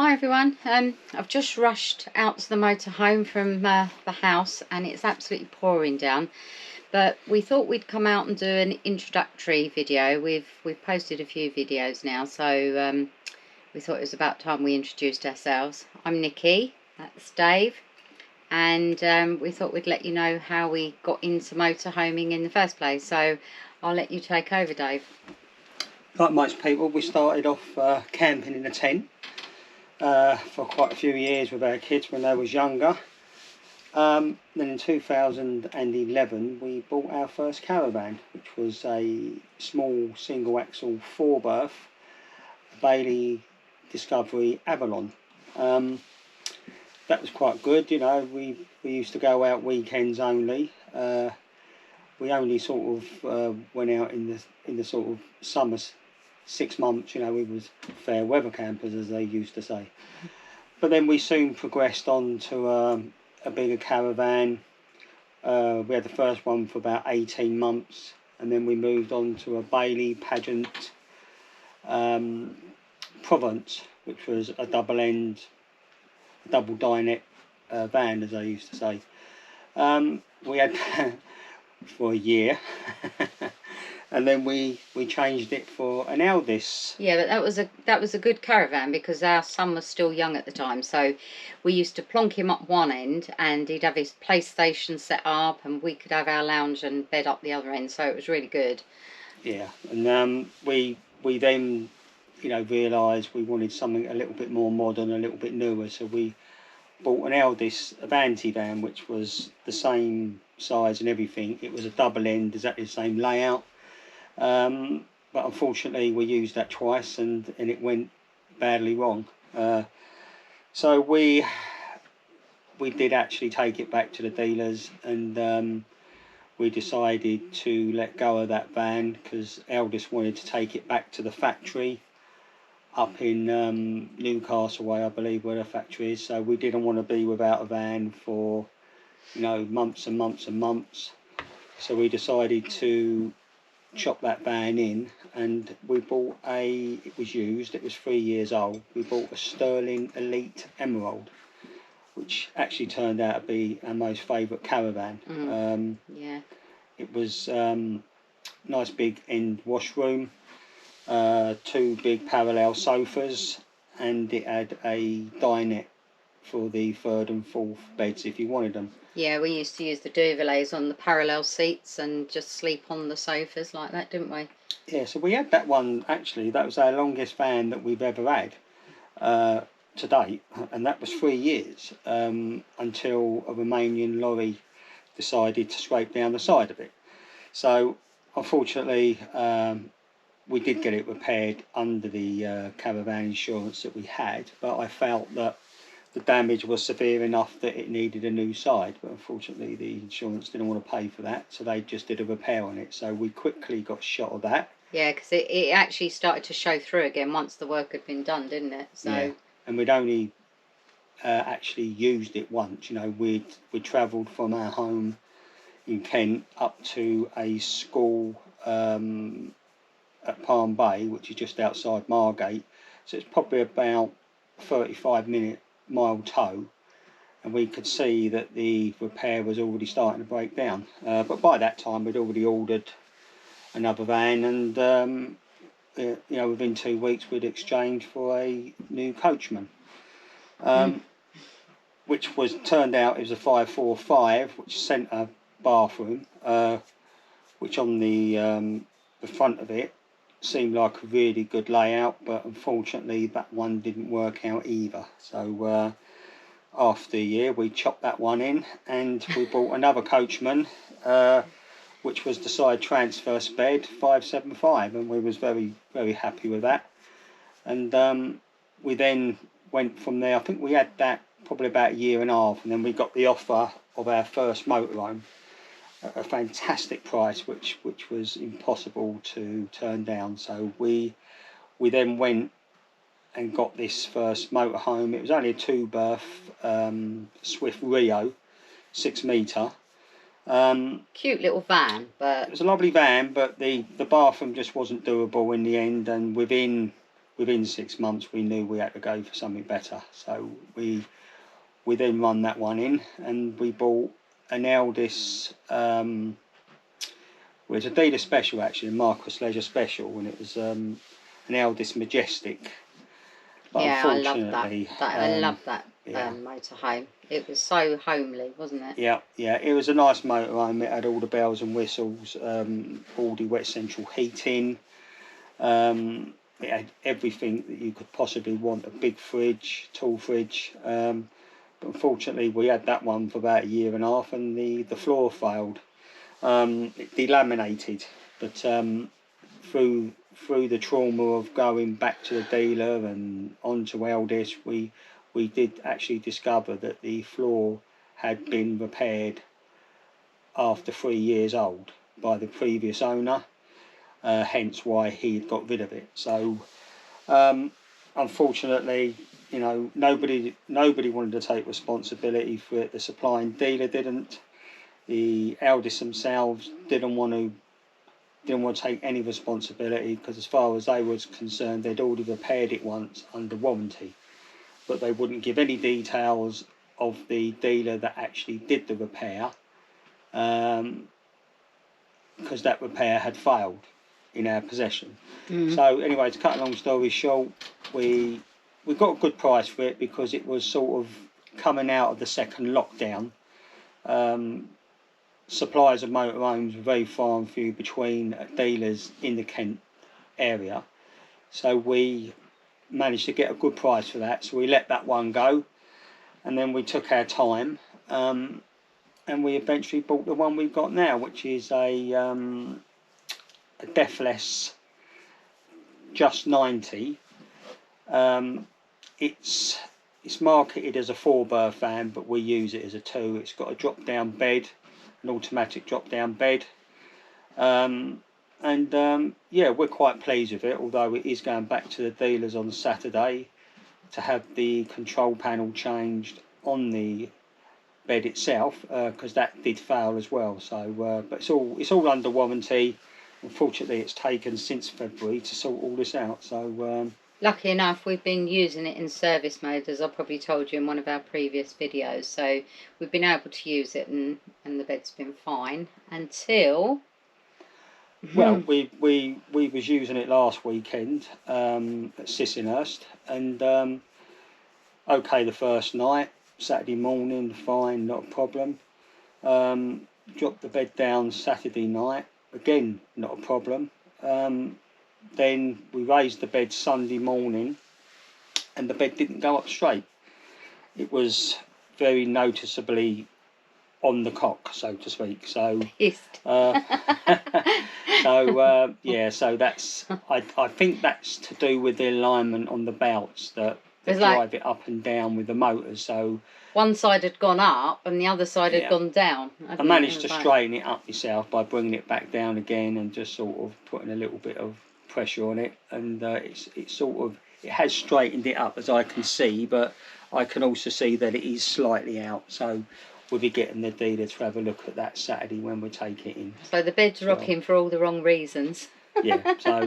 Hi everyone, I've just rushed out to the motorhome from the house and it's absolutely pouring down, but we thought we'd come out and do an introductory video. We've posted a few videos now, so we thought it was about time we introduced ourselves. I'm Nikki, that's Dave, and we thought we'd let you know how we got into motorhoming in the first place, so I'll let you take over, Dave. Like most people, we started off camping in a tent for quite a few years with our kids when they was younger. Then in 2011 we bought our first caravan, which was a small single axle 4-berth Bailey Discovery Avalon. That was quite good, you know. We used to go out weekends only. We only sort of went out in the sort of summer 6 months, you know. We was fair weather campers, as they used to say. But then we soon progressed on to a bigger caravan. We had the first one for about 18 months, and then we moved on to a Bailey Pageant Provence, which was a double dinette van, as I used to say. We had for a year. And then we changed it for an Aldis. Yeah, but that was a good caravan because our son was still young at the time. So we used to plonk him up one end and he'd have his PlayStation set up and we could have our lounge and bed up the other end. So it was really good. Yeah, and we then, you know, realised we wanted something a little bit more modern, a little bit newer. So we bought an Aldis Avanti van, which was the same size and everything. It was a double end, exactly the same layout. But unfortunately we used that twice and it went badly wrong. So we did actually take it back to the dealers, and we decided to let go of that van because Aldis wanted to take it back to the factory up in Newcastle way, I believe, where the factory is. So we didn't want to be without a van for, you know, months and months and months. So we decided to chop that van in, and we bought it was used, it was 3 years old. We bought a Sterling Elite Emerald, which actually turned out to be our most favourite caravan. Yeah. It was nice big end washroom, 2 big parallel sofas, and it had a dinette for the 3rd and 4th beds if you wanted them. Yeah, we used to use the duvets on the parallel seats and just sleep on the sofas like that, didn't we? Yeah, so we had that one, actually. That was our longest van that we've ever had to date, and that was 3 years, until a Romanian lorry decided to scrape down the side of it. So unfortunately we did get it repaired under the caravan insurance that we had, but I felt that the damage was severe enough that it needed a new side, but unfortunately the insurance didn't want to pay for that, so they just did a repair on it. So we quickly got shot of that. Yeah, because it actually started to show through again once the work had been done, didn't it? So yeah. And we'd only actually used it once. You know, we travelled from our home in Kent up to a school at Palm Bay, which is just outside Margate. So it's probably about 35-mile tow, and we could see that the repair was already starting to break down. But by that time we'd already ordered another van, and you know, within 2 weeks we'd exchanged for a new Coachman, which was turned out it was a 545, which centre bathroom, which on the front of it seemed like a really good layout, but unfortunately that one didn't work out either. So after a year we chopped that one in and we bought another Coachman, which was the side transfer bed 575, and we was very, very happy with that. And we then went from there. I think we had that probably about a year and a half, and then we got the offer of our first motorhome at a fantastic price, which was impossible to turn down. So we then went and got this first motorhome. It was only a 2-berth Swift Rio, 6 metre. cute little van, but it was a lovely van, but the bathroom just wasn't doable in the end, and within within 6 months we knew we had to go for something better. So we then run that one in, and we bought an Eldis. Well, it's a dealer special actually, a Marcus Leisure special, and it was an Eldis Majestic. But Yeah, I love unfortunately, I love that yeah. motorhome. It was so homely, wasn't it? Yeah, it was a nice motorhome. It had all the bells and whistles, all the wet central heating. It had everything that you could possibly want, a big fridge, tall fridge. But unfortunately, we had that one for about 1.5 years, and the floor failed. It delaminated, but through the trauma of going back to the dealer and onto Eldis, we did actually discover that the floor had been repaired after 3 years old by the previous owner, hence why he had got rid of it. So unfortunately, nobody wanted to take responsibility for it. The supplying dealer didn't. The Eldis themselves didn't want to take any responsibility, because as far as they was concerned, they'd already repaired it once under warranty, but they wouldn't give any details of the dealer that actually did the repair, because that repair had failed in our possession. So anyway, to cut a long story short, we got a good price for it, because it was sort of coming out of the second lockdown. Suppliers of motorhomes were very far and few between at dealers in the Kent area, so we managed to get a good price for that. So we let that one go, and then we took our time, and we eventually bought the one we've got now, which is a Deathless Just 90. It's marketed as a 4-berth van, but we use it as a 2. It's got a drop-down bed, an automatic drop-down bed, and yeah, we're quite pleased with it, although it is going back to the dealers on Saturday to have the control panel changed on the bed itself, because that did fail as well. So but it's all under warranty. Unfortunately, it's taken since February to sort all this out. So lucky enough, we've been using it in service mode, as I probably told you in one of our previous videos. So we've been able to use it, and the bed's been fine until. Well, we was using it last weekend at Sissinghurst, and okay, the first night, Saturday morning, fine, not a problem. Dropped the bed down Saturday night, again, not a problem. Then we raised the bed Sunday morning, and the bed didn't go up straight. It was very noticeably on the cock, so to speak. So so that's I think that's to do with the alignment on the belts that drive it up and down with the motors. So one side had gone up and the other side had gone down. I managed to straighten it up myself by bringing it back down again and just sort of putting a little bit of pressure on it, and it has straightened it up, as I can see, but I can also see that it is slightly out. So we'll be getting the dealer to have a look at that Saturday when we take it in. So the bed's rocking for all the wrong reasons. Yeah, so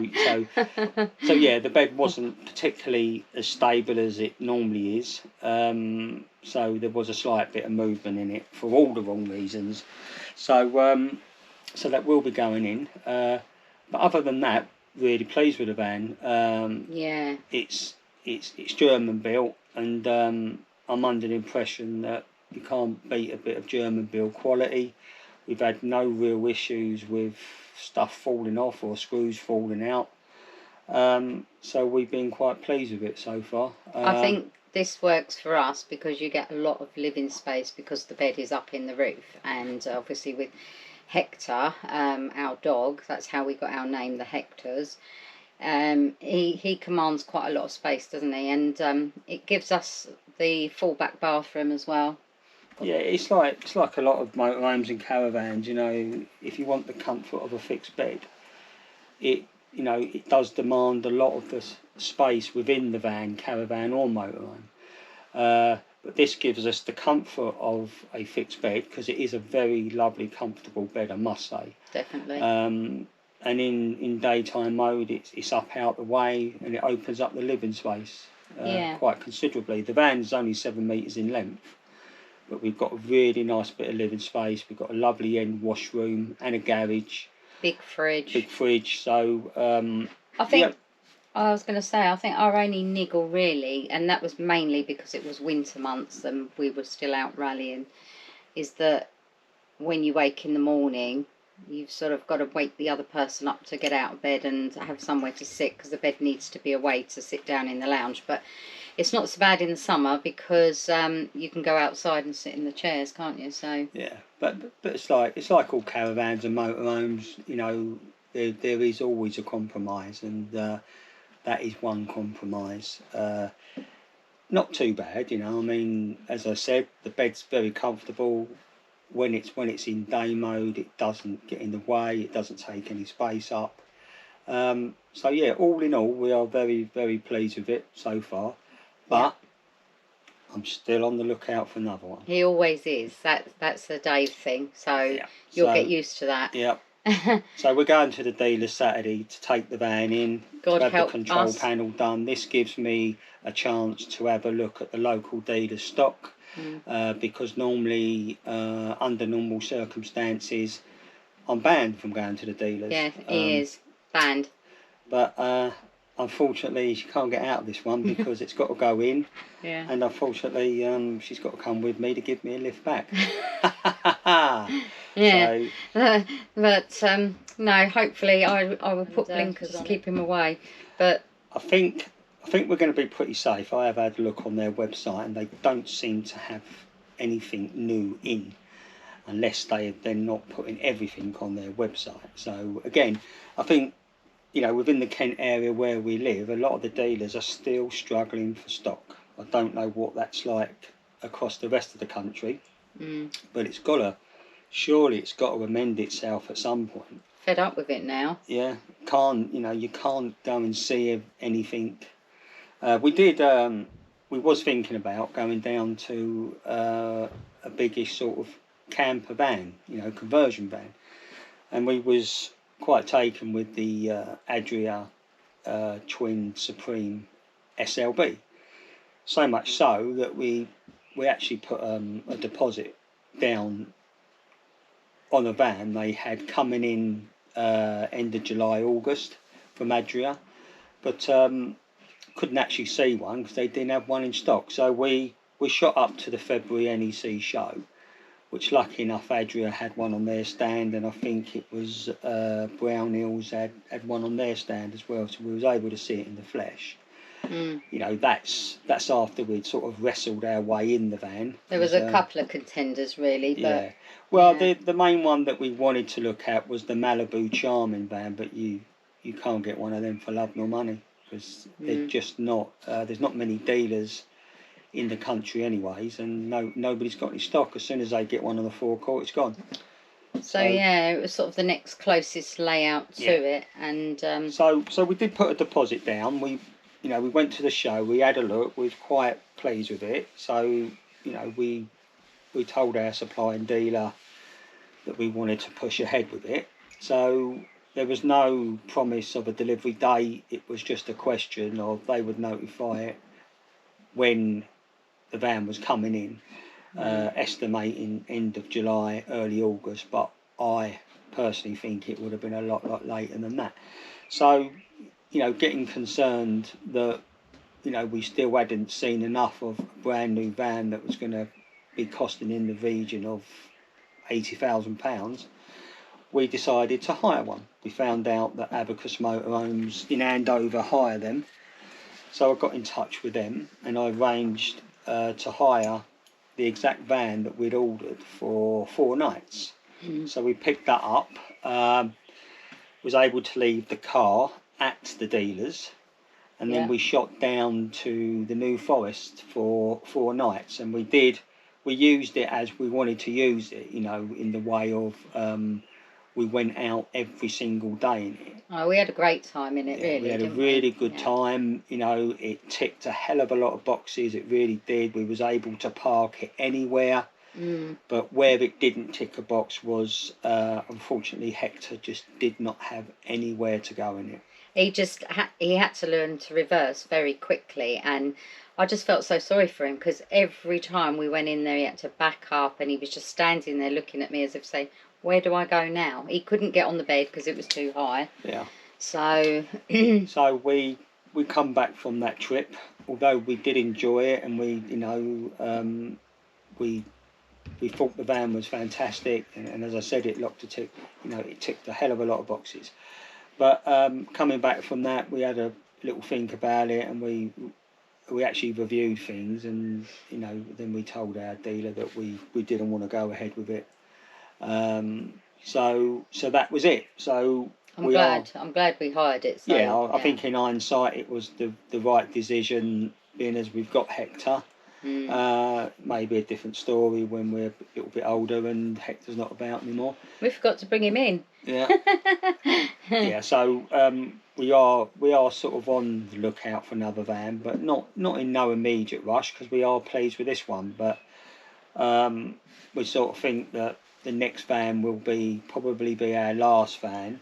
yeah, the bed wasn't particularly as stable as it normally is. So there was a slight bit of movement in it for all the wrong reasons. So so that will be going in. But other than that, really pleased with the van. Yeah. It's German built, and I'm under the impression that you can't beat a bit of German build quality. We've had no real issues with stuff falling off or screws falling out. So we've been quite pleased with it so far. I think this works for us because you get a lot of living space because the bed is up in the roof, and obviously with Hector, our dog, that's how we got our name, the Hectors. He commands quite a lot of space, doesn't he? And it gives us the fallback bathroom as well. Yeah, it's like a lot of motorhomes and caravans. If you want the comfort of a fixed bed, it does demand a lot of the space within the van, caravan or motorhome. But this gives us the comfort of a fixed bed, because it is a very lovely, comfortable bed, I must say. Definitely. and in daytime mode it's up out the way, and it opens up the living space quite considerably. The van's only 7 metres in length, but we've got a really nice bit of living space. We've got a lovely end washroom and a garage. Big fridge. So I think I was going to say, I think our only niggle really, and that was mainly because it was winter months and we were still out rallying, is that when you wake in the morning, you've sort of got to wake the other person up to get out of bed and have somewhere to sit, because the bed needs to be away to sit down in the lounge. But it's not so bad in the summer because you can go outside and sit in the chairs, can't you? So yeah, but it's like all caravans and motorhomes. You know, there is always a compromise, and that is one compromise. Not too bad, you know. I mean, as I said, the bed's very comfortable. When it's in day mode, it doesn't get in the way. It doesn't take any space up. So yeah, all in all, we are very, very pleased with it so far. But I'm still on the lookout for another one. He always is. That's a Dave thing. So you'll get used to that. Yeah. So we're going to the dealer Saturday to take the van in, God to have help the control us. panel done. This gives me a chance to have a look at the local dealer stock, because normally, under normal circumstances, I'm banned from going to the dealers. Yeah, he is banned. But unfortunately, she can't get out of this one because it's got to go in. Yeah. And unfortunately, she's got to come with me to give me a lift back. Yeah. So, but no, hopefully I will put blinkers to keep him away. But I think we're going to be pretty safe. I have had a look on their website, and they don't seem to have anything new in, unless they're not putting everything on their website. So again, I think, you know, within the Kent area where we live, a lot of the dealers are still struggling for stock. I don't know what that's like across the rest of the country, but surely it's got to amend itself at some point. Fed up with it now. Yeah. You can't go and see anything. We was thinking about going down to a biggish sort of camper van, you know, conversion van, and we was quite taken with the Adria Twin Supreme SLB. So much so that we actually put a deposit down on a van they had coming in end of July, August from Adria, but couldn't actually see one because they didn't have one in stock. So we shot up to the February NEC show, which lucky enough Adria had one on their stand, and I think it was Brownhills had one on their stand as well, so we was able to see it in the flesh. You know, that's after we'd sort of wrestled our way in the van. There was a couple of contenders really, but yeah. Well, the main one that we wanted to look at was the Malibu Charming van, but you can't get one of them for love nor money, because they're just not. There's not many dealers in the country anyways, and nobody's got any stock. As soon as they get one on the forecourt, it's gone. So yeah, it was sort of the next closest layout to it, and so we did put a deposit down. We went to the show, we had a look, we was quite pleased with it. So, you know, we told our supplying dealer that we wanted to push ahead with it. So there was no promise of a delivery date. It was just a question of they would notify it when the van was coming in, estimating end of July, early August, but I personally think it would have been a lot later than that. So, you know, getting concerned that, you know, we still hadn't seen enough of a brand new van that was going to be costing in the region of £80,000, we decided to hire one. We found out that Abacus Motorhomes in Andover hire them, so I got in touch with them and I arranged to hire the exact van that we'd ordered for 4 nights. So we picked that up, was able to leave the car at the dealers, and then we shot down to the New Forest for 4 nights, and we used it as we wanted to use it, you know, in the way of we went out every single day in it. Oh, we had a great time in it, really. We had a really good time, you know. It ticked a hell of a lot of boxes, it really did. We was able to park it anywhere, But where it didn't tick a box was, unfortunately, Hector just did not have anywhere to go in it. He had to learn to reverse very quickly, and I just felt so sorry for him, because every time we went in there he had to back up, and he was just standing there looking at me as if saying, where do I go now? He couldn't get on the bed because it was too high. Yeah. So so we come back from that trip, although we did enjoy it, and we, you know, we thought the van was fantastic, and as I said, it ticked a hell of a lot of boxes. But coming back from that, we had a little think about it, and we actually reviewed things, and you know, then we told our dealer that we didn't want to go ahead with it. So that was it. So I'm glad we hired it. So, yeah, I think in hindsight it was the right decision, being as we've got Hector. Maybe a different story when we're a little bit older and Hector's not about anymore. We forgot to bring him in. Yeah. Yeah. So we are sort of on the lookout for another van, but not in no immediate rush, because we are pleased with this one. But we sort of think that the next van will probably be our last van.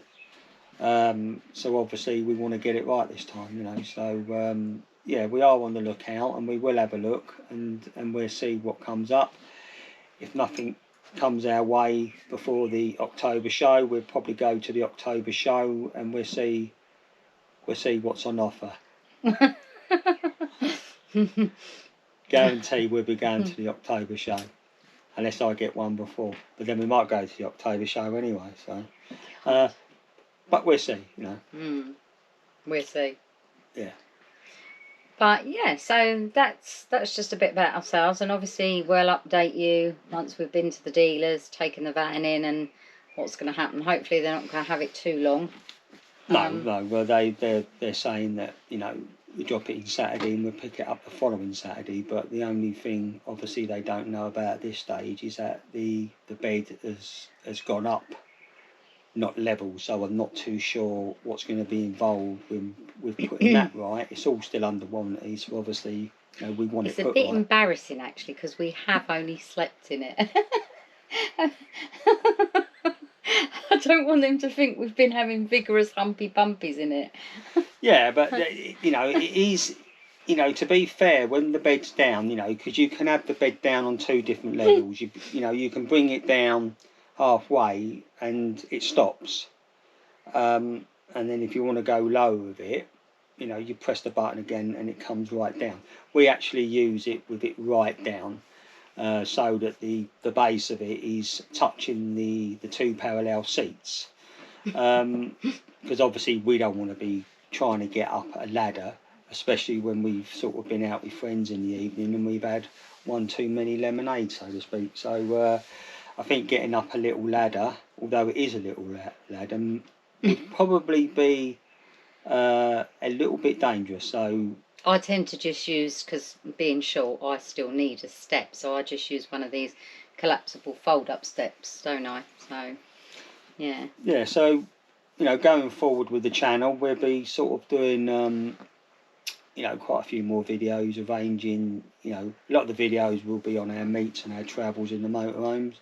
So obviously we want to get it right this time, you know. So yeah, we are on the lookout, and we will have a look, and we'll see what comes up. If nothing comes our way before the October show, we'll probably go to the October show, and we'll see what's on offer. Guarantee we'll be going to the October show, unless I get one before. But then we might go to the October show anyway. So, but we'll see, you know. We'll see. Yeah. But yeah, so that's just a bit about ourselves, and obviously we'll update you once we've been to the dealers, taken the van in, and what's going to happen. Hopefully they're not going to have it too long. No. Well, they're saying that, you know, we drop it in Saturday and we'll pick it up the following Saturday. But the only thing, obviously, they don't know about at this stage is that the bed has gone up, not level. So I'm not too sure what's going to be involved with putting that right. It's all still under warranty, so obviously, you know, we want it put right. It's a bit embarrassing actually, because we have only slept in it. I don't want them to think we've been having vigorous humpy bumpies in it. Yeah, but you know, it is, you know, to be fair, when the bed's down, you know, because you can have the bed down on two different levels. You know, you can bring it down halfway and it stops, and then if you want to go low with it, you know, you press the button again and it comes right down. We actually use it with it right down, so that the base of it is touching the two parallel seats, because obviously we don't want to be trying to get up a ladder, especially when we've sort of been out with friends in the evening and we've had one too many lemonades, so to speak. So I think getting up a little ladder, although it is a little ladder, would probably be a little bit dangerous. So I tend to just use, because being short, I still need a step, so I just use one of these collapsible fold-up steps, don't I? So, yeah. Yeah, so, you know, going forward with the channel, we'll be sort of doing, you know, quite a few more videos, arranging, you know, a lot of the videos will be on our meets and our travels in the motorhomes.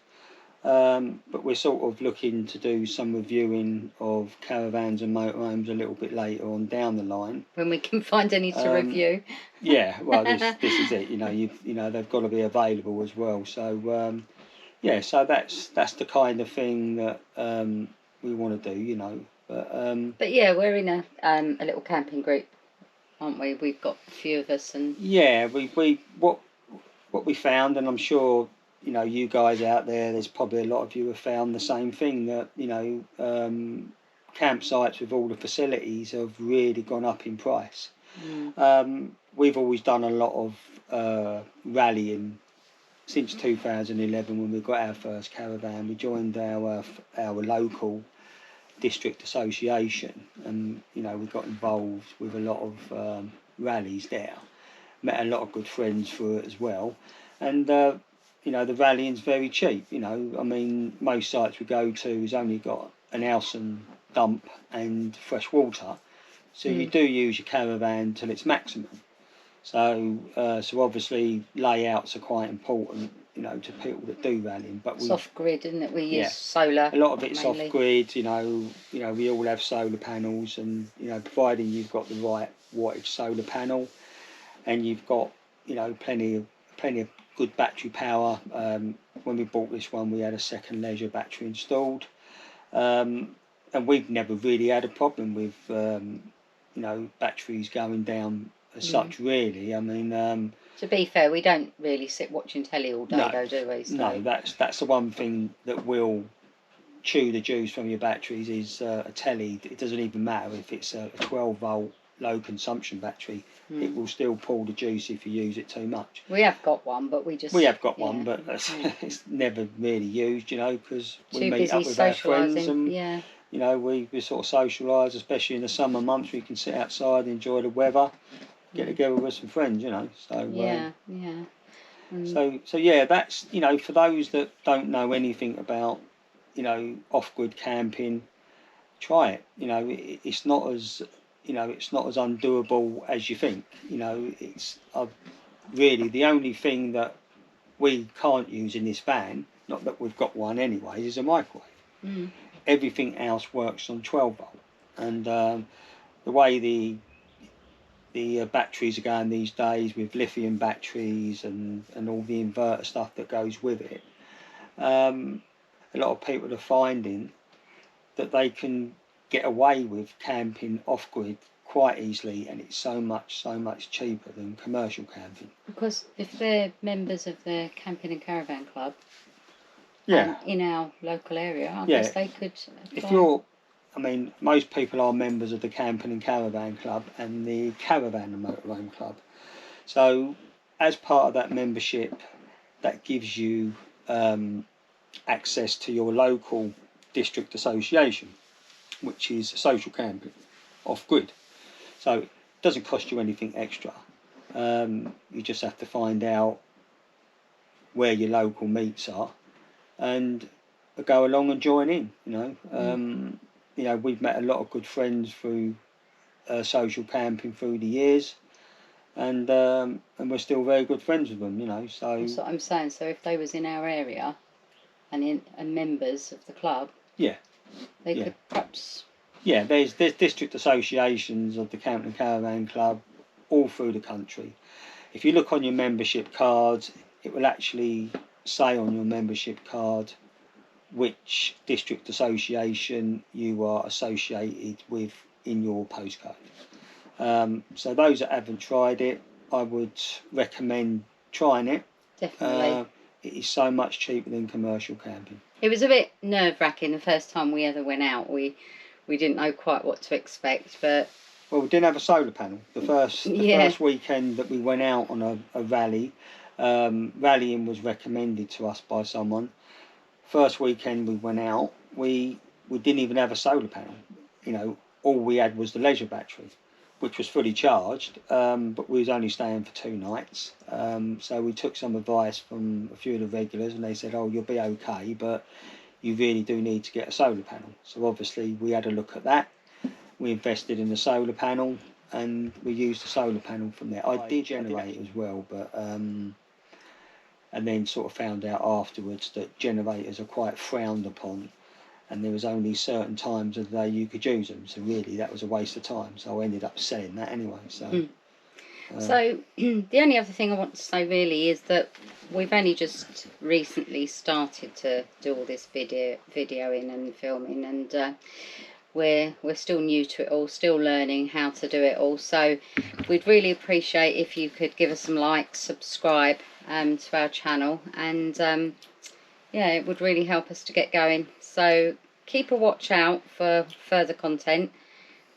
But we're sort of looking to do some reviewing of caravans and motorhomes a little bit later on down the line, when we can find any to review. Yeah, well, this is it. You know, you know, they've got to be available as well. So yeah, so that's the kind of thing that we want to do. You know, but yeah, we're in a little camping group, aren't we? We've got a few of us, and yeah, what we found, and I'm sure, you know, you guys out there's probably a lot of you have found the same thing, that, you know, campsites with all the facilities have really gone up in price. We've always done a lot of rallying since 2011 when we got our first caravan. We joined our local district association, and, you know, we got involved with a lot of rallies there. Met a lot of good friends through it as well, and you know, the rallying's very cheap. You know, I mean, most sites we go to has only got an house and dump and fresh water, so you do use your caravan till its maximum. So so obviously layouts are quite important, you know, to people that do rallying. But It's off grid, isn't it? We use Yeah. solar. a lot of it's mainly. off grid. You know, we all have solar panels, and you know, providing you've got the right wattage solar panel, and you've got, you know, plenty of good battery power. When we bought this one, we had a second leisure battery installed, and we've never really had a problem with you know, batteries going down as such. Really, I mean, to be fair, we don't really sit watching telly all day, No. though, do we? So. no, that's the one thing that will chew the juice from your batteries is a telly. It doesn't even matter if it's a 12-volt low consumption battery. It will still pull the juice if you use it too much. We have got one, but we have got one, but it's never really used, you know, because we meet up with our friends, and you know, we sort of socialise, especially in the summer months. We can sit outside, enjoy the weather, get together with some friends, you know. So so yeah, that's, you know, for those that don't know anything about, you know, off-grid camping, try it. You know, it's not as, you know, it's not as undoable as you think. You know, it's really the only thing that we can't use in this van, not that we've got one anyway, is a microwave. Everything else works on 12 volt, and the way the batteries are going these days with lithium batteries and all the inverter stuff that goes with it, a lot of people are finding that they can get away with camping off-grid quite easily, and it's so much cheaper than commercial camping. Because if they're members of the camping and caravan club, in our local area, I guess they could apply. If you're, I mean, most people are members of the camping and caravan club and the caravan and motorhome club. So as part of that membership, that gives you access to your local district association, which is social camping off-grid. So it doesn't cost you anything extra. You just have to find out where your local meets are and go along and join in, you know. You know, we've met a lot of good friends through social camping through the years, and we're still very good friends with them, you know. So that's what I'm saying. So if they was in our area and members of the club, they could perhaps. Yeah, there's district associations of the Camping and Caravan Club all through the country. If you look on your membership cards, it will actually say on your membership card which district association you are associated with in your postcode. So those that haven't tried it, I would recommend trying it. Definitely. It is so much cheaper than commercial camping. It was a bit nerve-wracking the first time we ever went out. We didn't know quite what to expect, but... Well, we didn't have a solar panel. The first weekend that we went out on a rally, rallying was recommended to us by someone. First weekend we went out, we didn't even have a solar panel. You know, all we had was the leisure battery, which was fully charged, but we was only staying for 2 nights. So we took some advice from a few of the regulars, and they said, oh, you'll be okay, but you really do need to get a solar panel. So obviously we had a look at that. We invested in the solar panel, and we used the solar panel from there. I did generate as well, but and then sort of found out afterwards that generators are quite frowned upon, and there was only certain times of the day you could use them. So really, that was a waste of time. So I ended up selling that anyway. So. So the only other thing I want to say really is that we've only just recently started to do all this videoing and filming, and we're still new to it all, still learning how to do it all. So we'd really appreciate if you could give us some likes, subscribe to our channel, and it would really help us to get going. So keep a watch out for further content,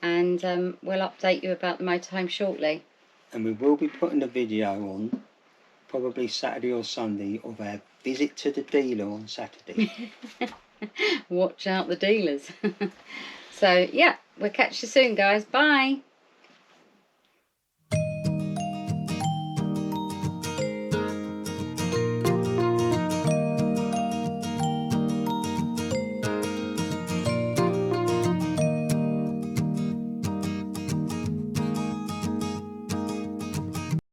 and we'll update you about the motorhome shortly. And we will be putting a video on probably Saturday or Sunday of our visit to the dealer on Saturday. Watch out the dealers. So yeah, we'll catch you soon, guys. Bye.